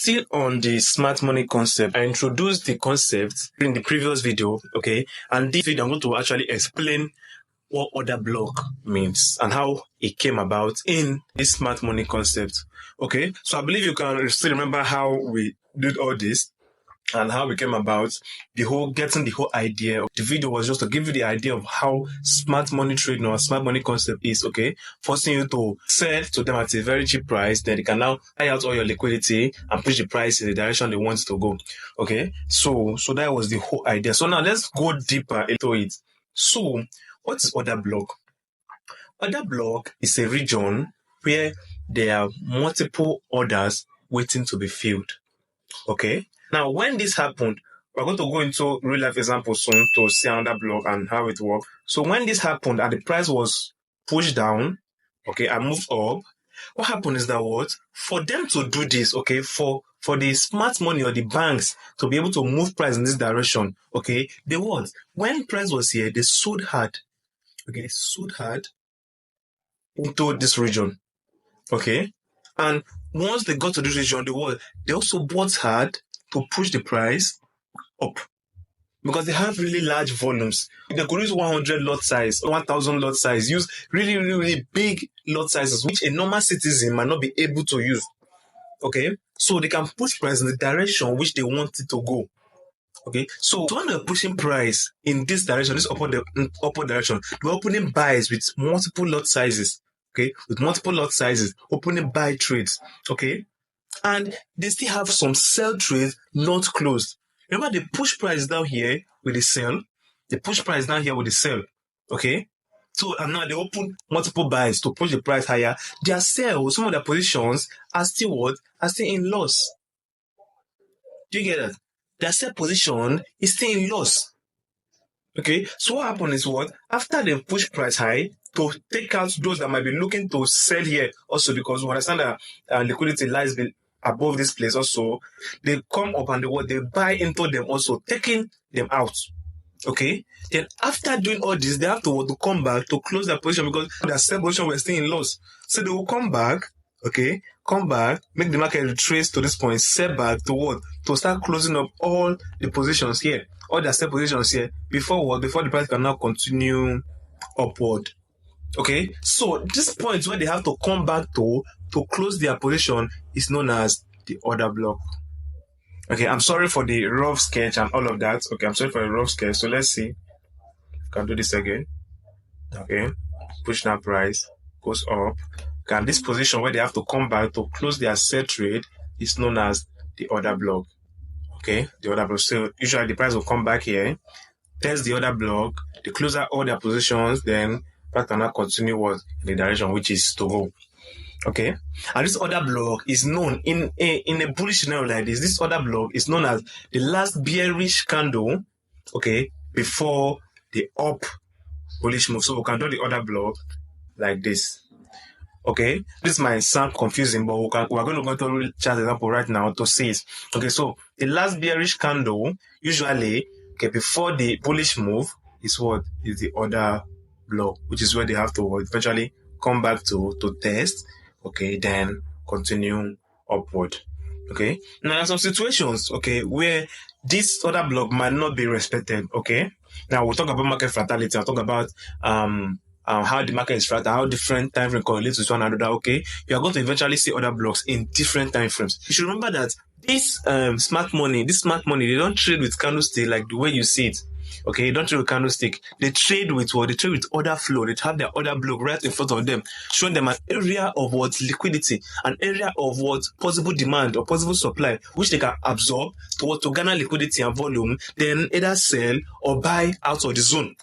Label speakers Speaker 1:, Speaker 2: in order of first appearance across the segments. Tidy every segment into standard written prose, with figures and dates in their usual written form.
Speaker 1: still on the smart money concept. I introduced the concept in the previous video, okay? And this video, I'm going to actually explain what order block means and how it came about in this smart money concept, okay? So I believe you can still remember how we did all this and how we came about getting the whole idea. The video was just to give you the idea of how smart money trading or smart money concept is, okay? Forcing you to sell to them at a very cheap price, then they can now buy out all your liquidity and push the price in the direction they want to go, okay? So that was the whole idea. So now let's go deeper into it. So what is order block? Order block is a region where there are multiple orders waiting to be filled, okay? Now, when this happened, we're going to go into real life example soon to see another block and how it works. So when this happened and the price was pushed down, okay, and moved up, what happened is that for them to do this, okay, for the smart money or the banks to be able to move price in this direction, okay, when price was here, they sold hard, okay, into this region, okay, and once they got to this region, they also bought hard to push the price up because they have really large volumes. They could use 100 lot size, 1,000 lot size, use really, really, really big lot sizes, which a normal citizen might not be able to use. Okay, so they can push price in the direction which they want it to go. Okay, so when they're pushing price in this direction, this upward direction, they're opening buys with multiple lot sizes. Okay, with multiple lot sizes, opening buy trades. Okay. And they still have some sell trades not closed. Remember, they push price down here with the sell. They push price down here with the sell. Okay? So, and now they open multiple buys to push the price higher. Their sell, some of their positions are still in loss. Do you get that? Their sell position is still in loss. Okay? So what happened is after they push price high, to take out those that might be looking to sell here also, because we understand that liquidity lies above this place also, they come up and they buy into them also, taking them out. Okay? Then after doing all this, they have to come back to close their position because their sell position was still in loss. So they will come back, make the market retrace to this point, sell back to to start closing up all the positions here, all their sell positions here, before the price can now continue upward. Okay, so this point where they have to come back to close their position is known as the order block. Okay, I'm sorry for the rough sketch and all of that. Okay, I'm sorry for the rough sketch. So let's see. Can do this again. Okay, push that price, goes up. Okay, and this position where they have to come back to close their sell trade is known as the order block. Okay, the order block. So usually the price will come back here, test the order block, they close out all their positions, then price cannot continue in the direction which is to go. Okay, and this order block is known in a bullish scenario like this. This order block is known as the last bearish candle, okay, before the up bullish move. So we can do the order block like this. Okay, this might sound confusing, but we're going to go to a chart example right now to see it. Okay, so the last bearish candle usually, okay, before the bullish move is the order block, which is where they have to eventually come back to test, okay, then continue upward. Okay, now there are some situations, okay, where this order block might not be respected. Okay, now we'll talk about market fractality. I'll talk about how the market is fractal, how different time frame correlates with one another. Okay, you are going to eventually see order blocks in different time frames. You should remember that this smart money, they don't trade with candlestick like the way you see it. Okay, they don't trade with candlestick. They trade with They trade with order flow. They have their order block right in front of them, showing them an area of liquidity, an area of possible demand or possible supply, which they can absorb to garner liquidity and volume, then either sell or buy out of the zone.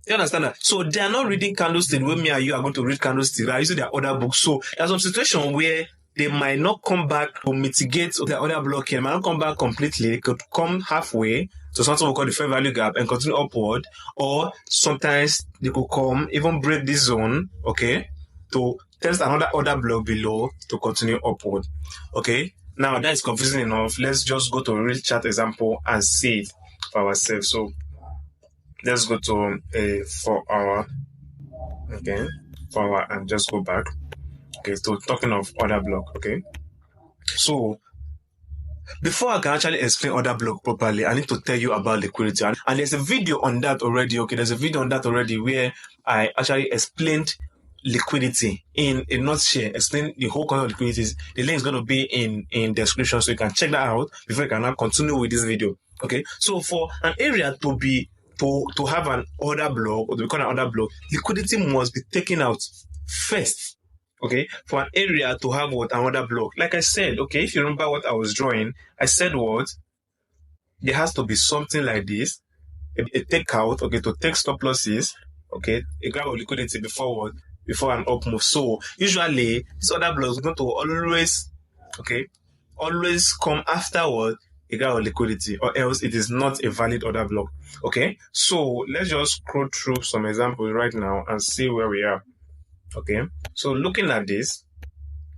Speaker 1: You understand that? So they are not reading candlestick when me and you are going to read candlestick. They are using their order book. So there's some situation where they might not come back to mitigate their order block here. They might not come back completely. They could come halfway to something we call the fair value gap and continue upward. Or sometimes they could come, even break this zone, okay, to test another order block below to continue upward. Okay? Now that is confusing enough. Let's just go to a real chart example and see it for ourselves. So let's go to a 4 hour. Okay, 4 hour and just go back. Okay, so talking of order block, okay. So Before I can actually explain order block properly, I need to tell you about liquidity. And there's a video on that already. Okay, there's a video on that already where I actually explained liquidity in a nutshell, explain the whole concept of liquidity. The link is going to be in description, so you can check that out before you can now continue with this video. Okay, so for an area to have an order block or to become an order block, liquidity must be taken out first. Okay, for an area to have what, an order block. Like I said, okay, if you remember what I was drawing, I said what? There has to be something like this, a takeout, okay, to take stop losses, okay, a graph of liquidity before what? Before an up move. So usually this order block is going to always come afterward a graph of liquidity, or else it is not a valid order block. Okay, so let's just scroll through some examples right now and see where we are. Okay, so looking at this,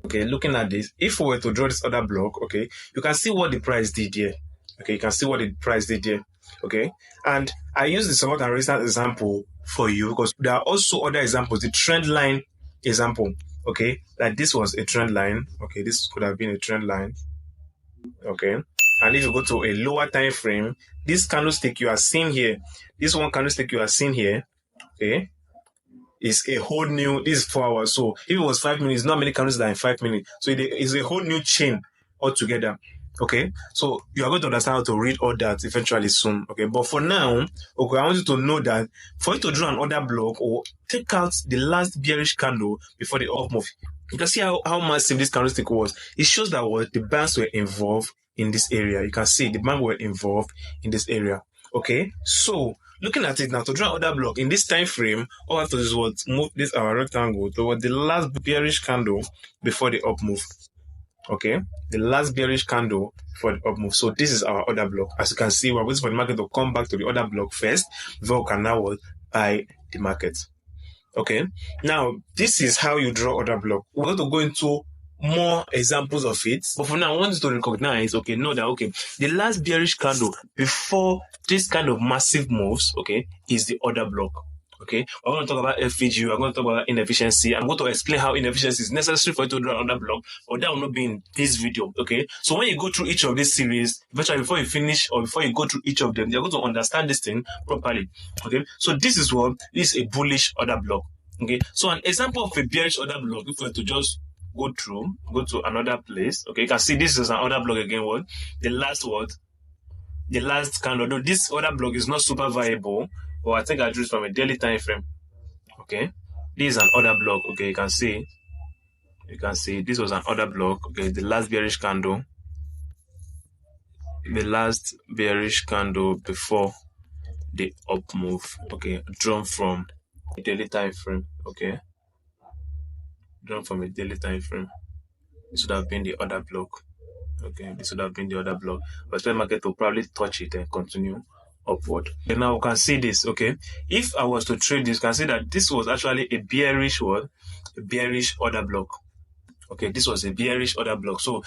Speaker 1: if we were to draw this order block, okay, you can see what the price did here. Okay, you can see what the price did here. Okay, and I use the support and resistance example for you because there are also other examples. The trend line example, okay, like this was a trend line. Okay, this could have been a trend line. Okay, and if you go to a lower time frame, this candlestick you are seeing here, this one candlestick you are seeing here, okay, is a whole new, this is 4 hours. So if it was 5 minutes, not many candles that are in 5 minutes. So it is a whole new chain altogether. Okay, so you are going to understand how to read all that eventually soon. Okay, but for now, okay, I want you to know that for you to draw an order block or take out the last bearish candle before the up move, you can see how massive this candlestick was. It shows that what the banks were involved in this area. You can see the bank were involved in this area. Okay, so looking at it now, to draw an order block in this time frame, all I have to do is what, move this our rectangle toward the last bearish candle before the up move. Okay, the last bearish candle for the up move. So this is our order block. As you can see, we're waiting for the market to come back to the order block first before we can now buy the market. Okay, now this is how you draw order block. We're going to go into more examples of it, but for now I want you to recognize, okay, know that, okay, the last bearish candle before this kind of massive moves, okay, is the order block. Okay, we're going to talk about FVG, we're going to talk about inefficiency. I'm going to explain how inefficiency is necessary for you to draw an order block, but that will not be in this video. Okay, so when you go through each of these series, eventually before you finish or before you go through each of them, you're going to understand this thing properly. Okay, so this is a bullish order block. Okay, so an example of a bearish order block, if we were to just go to another place, okay, you can see this is an order block again. The last candle. Though this order block is not super viable, but I think I drew it from a daily time frame. Okay, this is an order block. Okay, you can see this was an order block. Okay, the last bearish candle before the up move. Okay, drawn from a daily time frame. Okay, drawn from a daily time frame. This would have been the order block. Okay, this would have been the order block, but the market will probably touch it and continue upward. Okay, now we can see this. Okay, if I was to trade this, you can see that this was actually a bearish order block. Okay, this was a bearish order block. So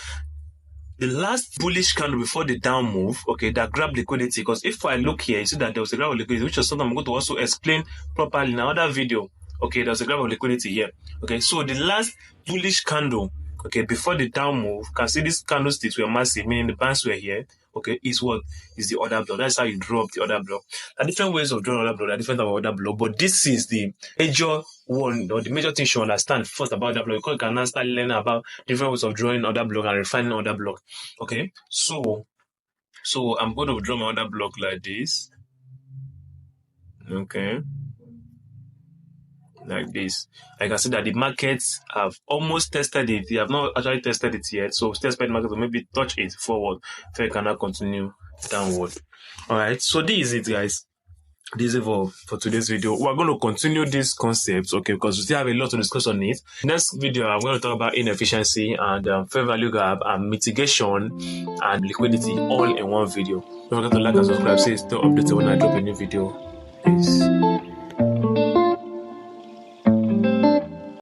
Speaker 1: the last bullish candle before the down move, okay, that grabbed liquidity. Because if I look here, you see that there was a grab of liquidity, which is something I'm going to also explain properly in another video. Okay, there's a grab of liquidity here. Okay, so the last bullish candle, okay, before the down move, you can see these candlesticks were massive, meaning the bands were here. Okay, is the order block. That's how you draw up the order block. There are different ways of drawing order block. There are different types of order block, but this is the major one, or the major thing you understand first about order block, because you can now start learning about different ways of drawing order block and refining order block. Okay, so I'm going to draw my order block like this. Okay, like this. I can see that the markets have almost tested it. They have not actually tested it yet. So still expect the market to maybe touch it forward so it cannot continue downward. Alright, so this is it, guys. This is for today's video. We're going to continue this concept, okay, because we still have a lot to discuss on it. Next video, I'm going to talk about inefficiency and fair value gap and mitigation and liquidity all in one video. Don't forget to like and subscribe. Stay updated when I drop a new video. Peace.